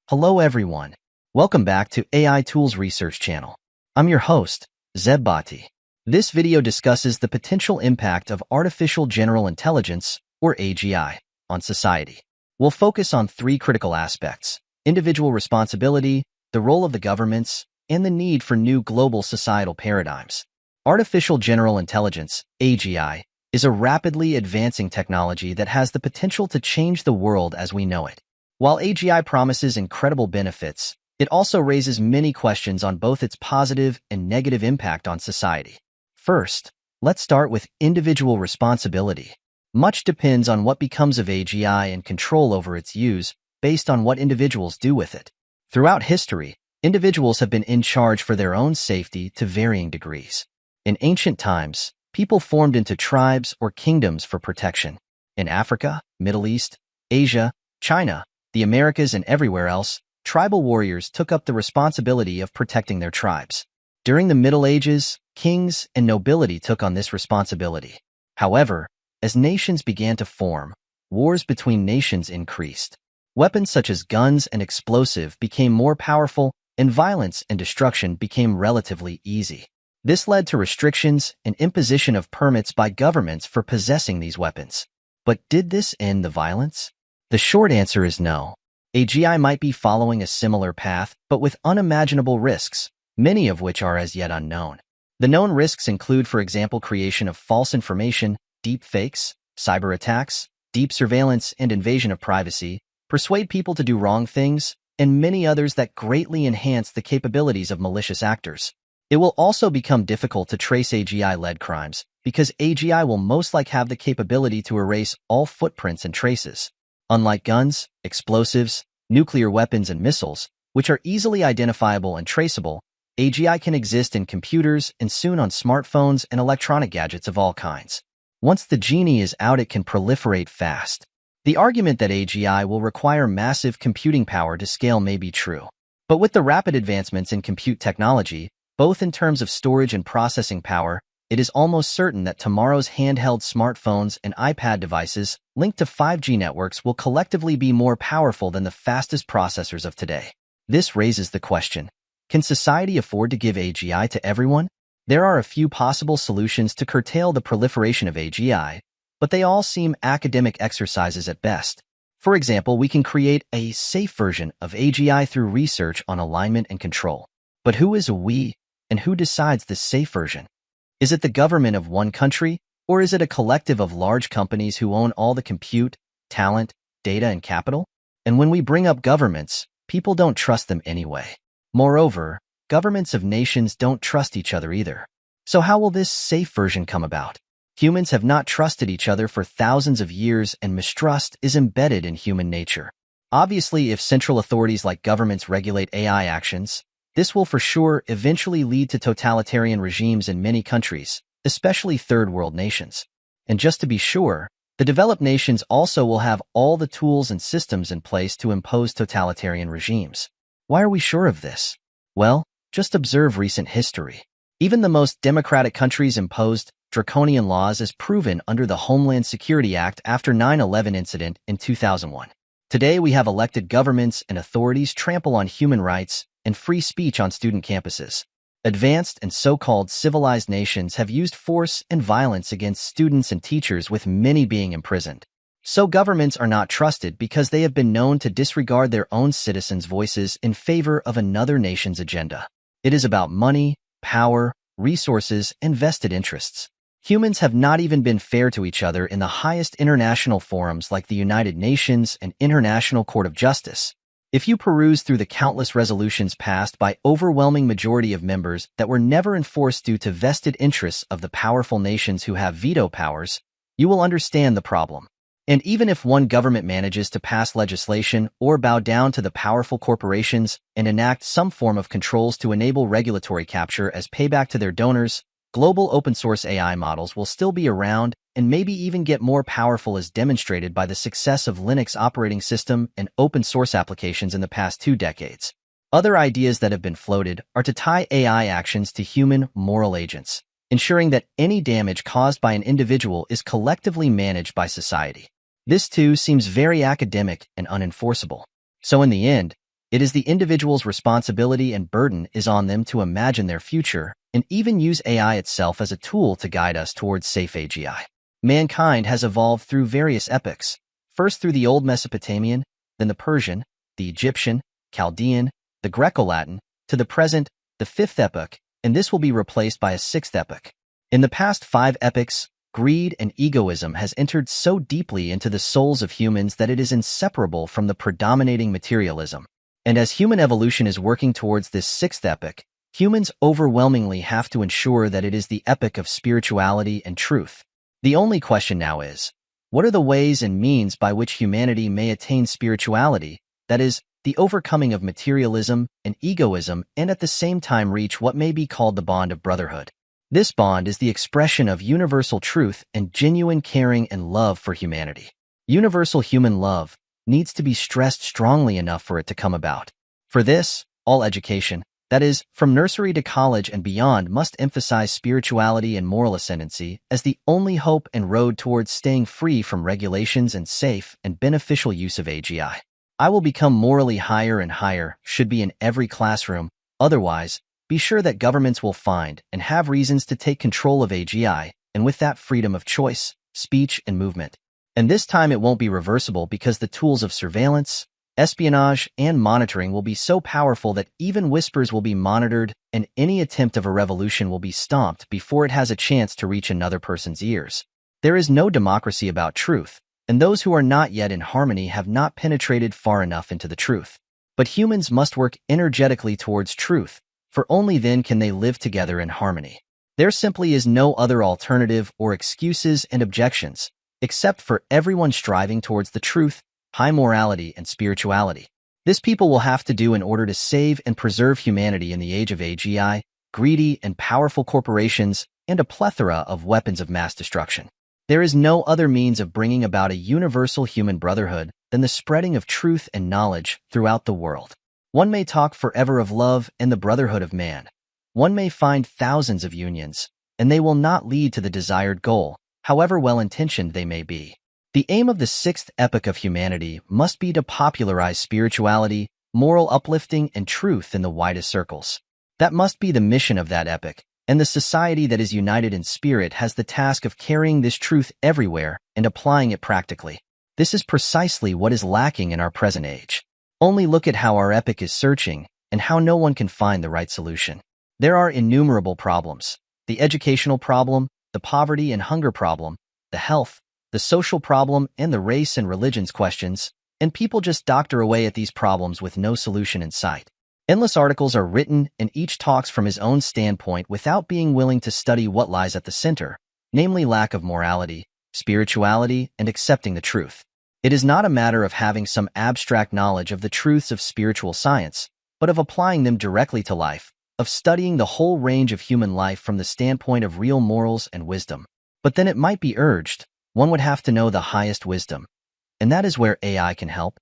Hello everyone. Welcome back to AI Tools Research Channel. I'm your host, Zebbati. This video discusses the potential impact of artificial general intelligence, or AGI, on society. We'll focus on three critical aspects: individual responsibility, the role of the governments, and the need for new global societal paradigms. Artificial general intelligence, AGI, is a rapidly advancing technology that has the potential to change the world as we know it. While AGI promises incredible benefits, it also raises many questions on both its positive and negative impact on society. First, let's start with individual responsibility. Much depends on what becomes of AGI and control over its use based on what individuals do with it. Throughout history, individuals have been in charge for their own safety to varying degrees. In ancient times, people formed into tribes or kingdoms for protection. In Africa, Middle East, Asia, China, the Americas, and everywhere else, tribal warriors took up the responsibility of protecting their tribes. During the Middle Ages, kings and nobility took on this responsibility. However, as nations began to form, wars between nations increased. Weapons such as guns and explosives became more powerful, and violence and destruction became relatively easy. This led to restrictions and imposition of permits by governments for possessing these weapons. But did this end the violence? The short answer is no. AGI might be following a similar path, but with unimaginable risks, many of which are as yet unknown. The known risks include, for example, creation of false information, deepfakes, cyber attacks, deep surveillance and invasion of privacy, persuade people to do wrong things, and many others that greatly enhance the capabilities of malicious actors. It will also become difficult to trace AGI-led crimes, because AGI will most likely have the capability to erase all footprints and traces. Unlike guns, explosives, nuclear weapons, and missiles, which are easily identifiable and traceable, AGI can exist in computers and soon on smartphones and electronic gadgets of all kinds. Once the genie is out, it can proliferate fast. The argument that AGI will require massive computing power to scale may be true. But with the rapid advancements in compute technology, both in terms of storage and processing power, it is almost certain that tomorrow's handheld smartphones and iPad devices linked to 5G networks will collectively be more powerful than the fastest processors of today. This raises the question: can society afford to give AGI to everyone? There are a few possible solutions to curtail the proliferation of AGI, but they all seem academic exercises at best. For example, we can create a safe version of AGI through research on alignment and control. But who is a we, and who decides the safe version? Is it the government of one country, or is it a collective of large companies who own all the compute, talent, data, and capital? And when we bring up governments, people don't trust them anyway. Moreover, governments of nations don't trust each other either. So how will this safe version come about? Humans have not trusted each other for thousands of years, and mistrust is embedded in human nature. Obviously, if central authorities like governments regulate AI actions, this will for sure eventually lead to totalitarian regimes in many countries, especially third-world nations. And just to be sure, the developed nations also will have all the tools and systems in place to impose totalitarian regimes. Why are we sure of this? Well, just observe recent history. Even the most democratic countries imposed draconian laws, as proven under the Homeland Security Act after 9/11 incident in 2001. Today, we have elected governments and authorities trample on human rights and free speech on student campuses. Advanced and so-called civilized nations have used force and violence against students and teachers, with many being imprisoned. So governments are not trusted because they have been known to disregard their own citizens' voices in favor of another nation's agenda. It is about money, power, resources, and vested interests. Humans have not even been fair to each other in the highest international forums like the United Nations and International Court of Justice. If you peruse through the countless resolutions passed by overwhelming majority of members that were never enforced due to vested interests of the powerful nations who have veto powers, you will understand the problem. And even if one government manages to pass legislation or bow down to the powerful corporations and enact some form of controls to enable regulatory capture as payback to their donors, global open-source AI models will still be around and maybe even get more powerful, as demonstrated by the success of Linux operating system and open-source applications in the past 2 decades. Other ideas that have been floated are to tie AI actions to human moral agents, ensuring that any damage caused by an individual is collectively managed by society. This too seems very academic and unenforceable. So in the end, It is the individual's responsibility and burden is on them to imagine their future and even use AI itself as a tool to guide us towards safe AGI. Mankind has evolved through various epochs, first through the Old Mesopotamian, then the Persian, the Egyptian, Chaldean, the Greco-Latin, to the present, the fifth epoch, and this will be replaced by a sixth epoch. In the past 5 epochs, greed and egoism has entered so deeply into the souls of humans that it is inseparable from the predominating materialism. And as human evolution is working towards this sixth epoch, humans overwhelmingly have to ensure that it is the epoch of spirituality and truth. The only question now is, what are the ways and means by which humanity may attain spirituality, that is, the overcoming of materialism and egoism, and at the same time reach what may be called the bond of brotherhood? This bond is the expression of universal truth and genuine caring and love for humanity. Universal human love needs to be stressed strongly enough for it to come about. For this, all education, that is, from nursery to college and beyond, must emphasize spirituality and moral ascendancy as the only hope and road towards staying free from regulations and safe and beneficial use of AGI. I will become morally higher and higher should be in every classroom. Otherwise, be sure that governments will find and have reasons to take control of AGI, and with that freedom of choice, speech, and movement. And this time it won't be reversible because the tools of surveillance, espionage, and monitoring will be so powerful that even whispers will be monitored and any attempt of a revolution will be stomped before it has a chance to reach another person's ears. There is no democracy about truth, and those who are not yet in harmony have not penetrated far enough into the truth. But humans must work energetically towards truth, for only then can they live together in harmony. There simply is no other alternative or excuses and objections, except for everyone striving towards the truth, high morality, and spirituality. This people will have to do in order to save and preserve humanity in the age of AGI, greedy and powerful corporations, and a plethora of weapons of mass destruction. There is no other means of bringing about a universal human brotherhood than the spreading of truth and knowledge throughout the world. One may talk forever of love and the brotherhood of man. One may find thousands of unions, and they will not lead to the desired goal, however well-intentioned they may be. The aim of the sixth epoch of humanity must be to popularize spirituality, moral uplifting, and truth in the widest circles. That must be the mission of that epoch, and the society that is united in spirit has the task of carrying this truth everywhere and applying it practically. This is precisely what is lacking in our present age. Only look at how our epoch is searching and how no one can find the right solution. There are innumerable problems: the educational problem, the poverty and hunger problem, the health, the social problem, and the race and religions questions, and people just doctor away at these problems with no solution in sight. Endless articles are written and each talks from his own standpoint without being willing to study what lies at the center, namely lack of morality, spirituality, and accepting the truth. It is not a matter of having some abstract knowledge of the truths of spiritual science, but of applying them directly to life, of studying the whole range of human life from the standpoint of real morals and wisdom. But then it might be urged, one would have to know the highest wisdom. And that is where AI can help.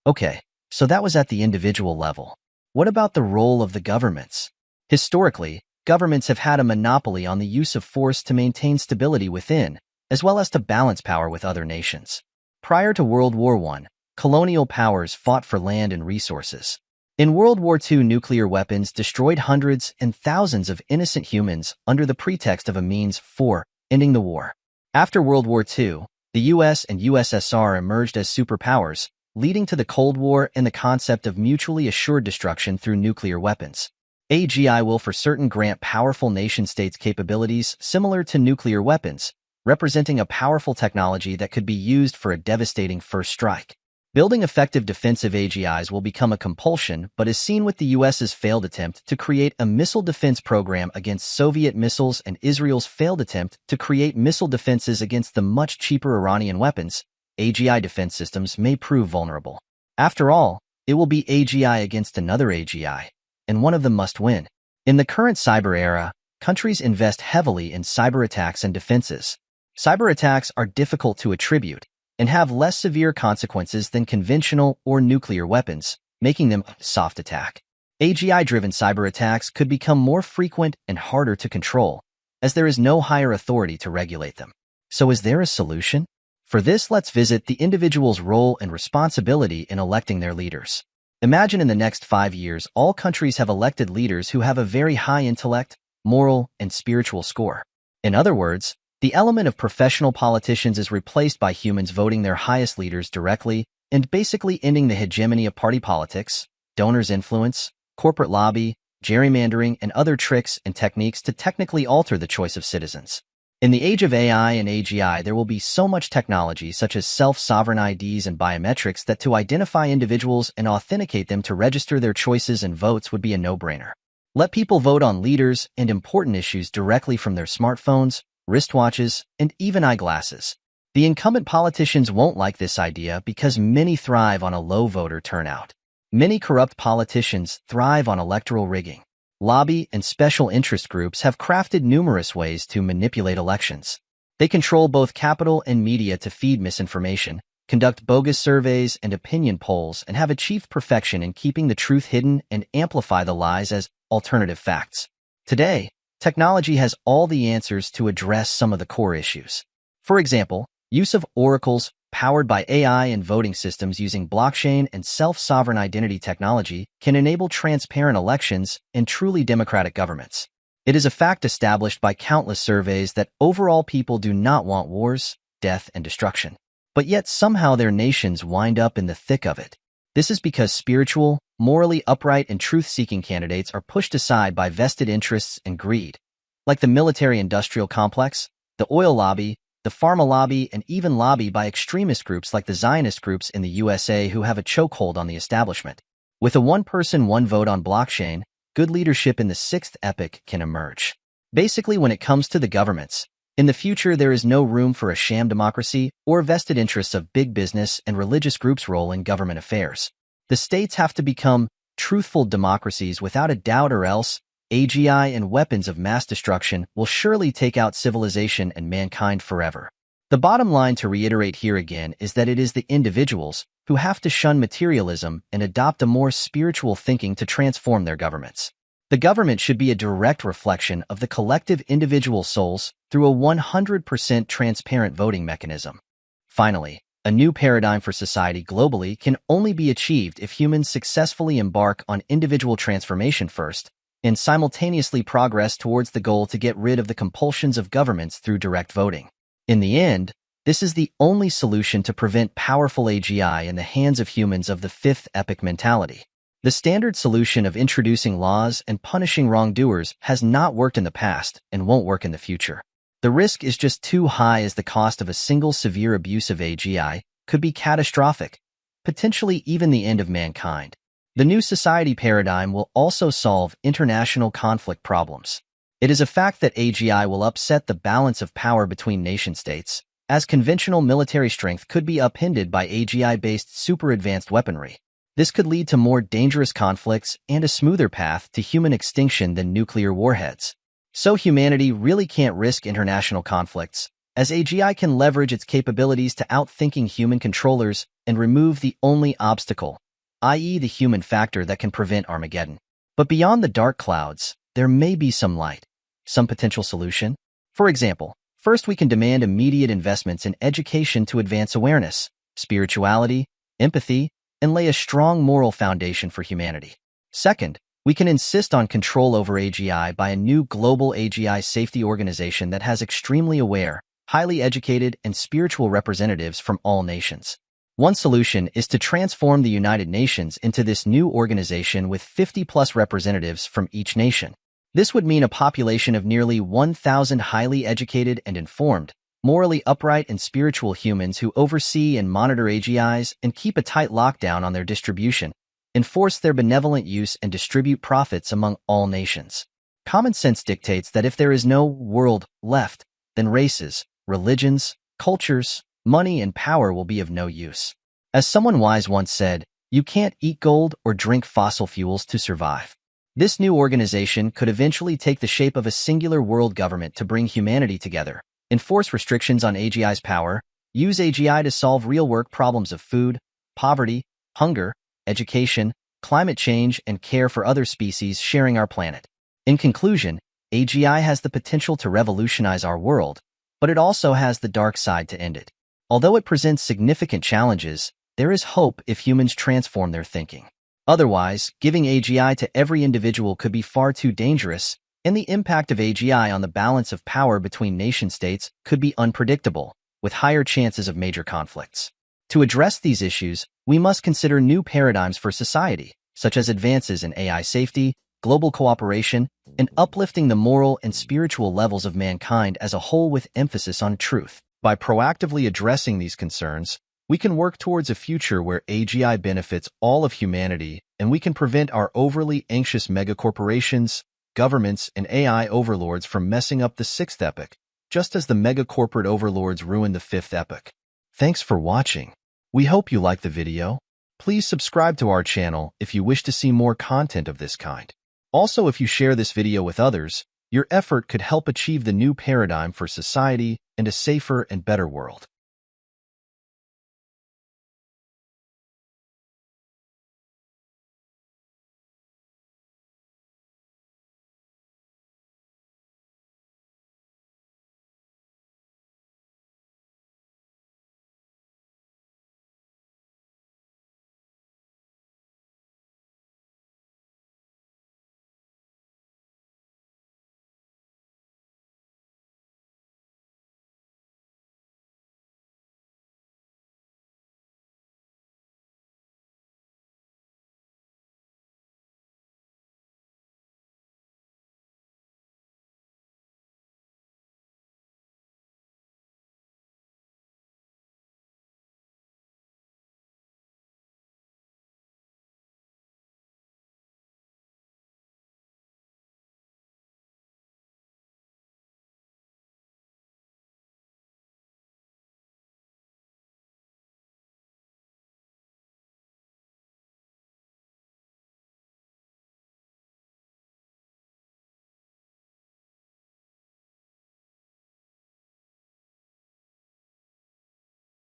Okay, so that was at the individual level. What about the role of the governments? Historically, governments have had a monopoly on the use of force to maintain stability within, as well as to balance power with other nations. Prior to World War I, colonial powers fought for land and resources. In World War II, nuclear weapons destroyed hundreds and thousands of innocent humans under the pretext of a means for ending the war. After World War II, the US and USSR emerged as superpowers, leading to the Cold War and the concept of mutually assured destruction through nuclear weapons. AGI will for certain grant powerful nation-states capabilities similar to nuclear weapons, representing a powerful technology that could be used for a devastating first strike. Building effective defensive AGIs will become a compulsion, but as seen with the US's failed attempt to create a missile defense program against Soviet missiles and Israel's failed attempt to create missile defenses against the much cheaper Iranian weapons, AGI defense systems may prove vulnerable. After all, it will be AGI against another AGI, and one of them must win. In the current cyber era, countries invest heavily in cyber attacks and defenses. Cyber attacks are difficult to attribute and have less severe consequences than conventional or nuclear weapons, making them a soft attack. AGI-driven cyber attacks could become more frequent and harder to control, as there is no higher authority to regulate them. So is there a solution? For this, let's visit the individual's role and responsibility in electing their leaders. Imagine in the next 5 years, all countries have elected leaders who have a very high intellect, moral, and spiritual score. In other words, the element of professional politicians is replaced by humans voting their highest leaders directly and basically ending the hegemony of party politics, donors' influence, corporate lobby, gerrymandering, and other tricks and techniques to technically alter the choice of citizens. In the age of AI and AGI, there will be so much technology such as self-sovereign IDs and biometrics that to identify individuals and authenticate them to register their choices and votes would be a no-brainer. Let people vote on leaders and important issues directly from their smartphones, wristwatches, and even eyeglasses. The incumbent politicians won't like this idea because many thrive on a low voter turnout. Many corrupt politicians thrive on electoral rigging. Lobby and special interest groups have crafted numerous ways to manipulate elections. They control both capital and media to feed misinformation, conduct bogus surveys and opinion polls, and have achieved perfection in keeping the truth hidden and amplify the lies as alternative facts. Today, technology has all the answers to address some of the core issues. For example, use of oracles powered by AI and voting systems using blockchain and self-sovereign identity technology can enable transparent elections and truly democratic governments. It is a fact established by countless surveys that overall people do not want wars, death, and destruction. But yet somehow their nations wind up in the thick of it. This is because spiritual, morally upright, and truth-seeking candidates are pushed aside by vested interests and greed, like the military-industrial complex, the oil lobby, the pharma lobby, and even lobby by extremist groups like the Zionist groups in the USA who have a chokehold on the establishment. With a one-person, one-vote on blockchain, good leadership in the sixth epoch can emerge. Basically, when it comes to the governments, in the future there is no room for a sham democracy or vested interests of big business and religious groups' role in government affairs. The states have to become truthful democracies without a doubt, or else AGI and weapons of mass destruction will surely take out civilization and mankind forever. The bottom line, to reiterate here again, is that it is the individuals who have to shun materialism and adopt a more spiritual thinking to transform their governments. The government should be a direct reflection of the collective individual souls through a 100% transparent voting mechanism. Finally, a new paradigm for society globally can only be achieved if humans successfully embark on individual transformation first, and simultaneously progress towards the goal to get rid of the compulsions of governments through direct voting. In the end, this is the only solution to prevent powerful AGI in the hands of humans of the fifth epoch mentality. The standard solution of introducing laws and punishing wrongdoers has not worked in the past and won't work in the future. The risk is just too high, as the cost of a single severe abuse of AGI could be catastrophic, potentially even the end of mankind. The new society paradigm will also solve international conflict problems. It is a fact that AGI will upset the balance of power between nation-states, as conventional military strength could be upended by AGI-based super-advanced weaponry. This could lead to more dangerous conflicts and a smoother path to human extinction than nuclear warheads. So humanity really can't risk international conflicts, as AGI can leverage its capabilities to outthinking human controllers and remove the only obstacle, i.e. the human factor that can prevent Armageddon. But beyond the dark clouds, there may be some light, some potential solution. For example, first we can demand immediate investments in education to advance awareness, spirituality, empathy, and lay a strong moral foundation for humanity. Second, we can insist on control over AGI by a new global AGI safety organization that has extremely aware, highly educated, and spiritual representatives from all nations. One solution is to transform the United Nations into this new organization with 50+ representatives from each nation. This would mean a population of nearly 1,000 highly educated and informed, morally upright and spiritual humans who oversee and monitor AGIs and keep a tight lockdown on their distribution, enforce their benevolent use, and distribute profits among all nations. Common sense dictates that if there is no world left, then races, religions, cultures, money, and power will be of no use. As someone wise once said, you can't eat gold or drink fossil fuels to survive. This new organization could eventually take the shape of a singular world government to bring humanity together, enforce restrictions on AGI's power, use AGI to solve real work problems of food, poverty, hunger, education, climate change, and care for other species sharing our planet. In conclusion, AGI has the potential to revolutionize our world, but it also has the dark side to end it. Although it presents significant challenges, there is hope if humans transform their thinking. Otherwise, giving AGI to every individual could be far too dangerous, and the impact of AGI on the balance of power between nation-states could be unpredictable, with higher chances of major conflicts. To address these issues, we must consider new paradigms for society, such as advances in AI safety, global cooperation, and uplifting the moral and spiritual levels of mankind as a whole with emphasis on truth. By proactively addressing these concerns, we can work towards a future where AGI benefits all of humanity, and we can prevent our overly anxious megacorporations, governments, and AI overlords from messing up the sixth epoch, just as the megacorporate overlords ruined the fifth epoch. Thanks for watching. We hope you liked the video. Please subscribe to our channel if you wish to see more content of this kind. Also, if you share this video with others, your effort could help achieve the new paradigm for society and a safer and better world.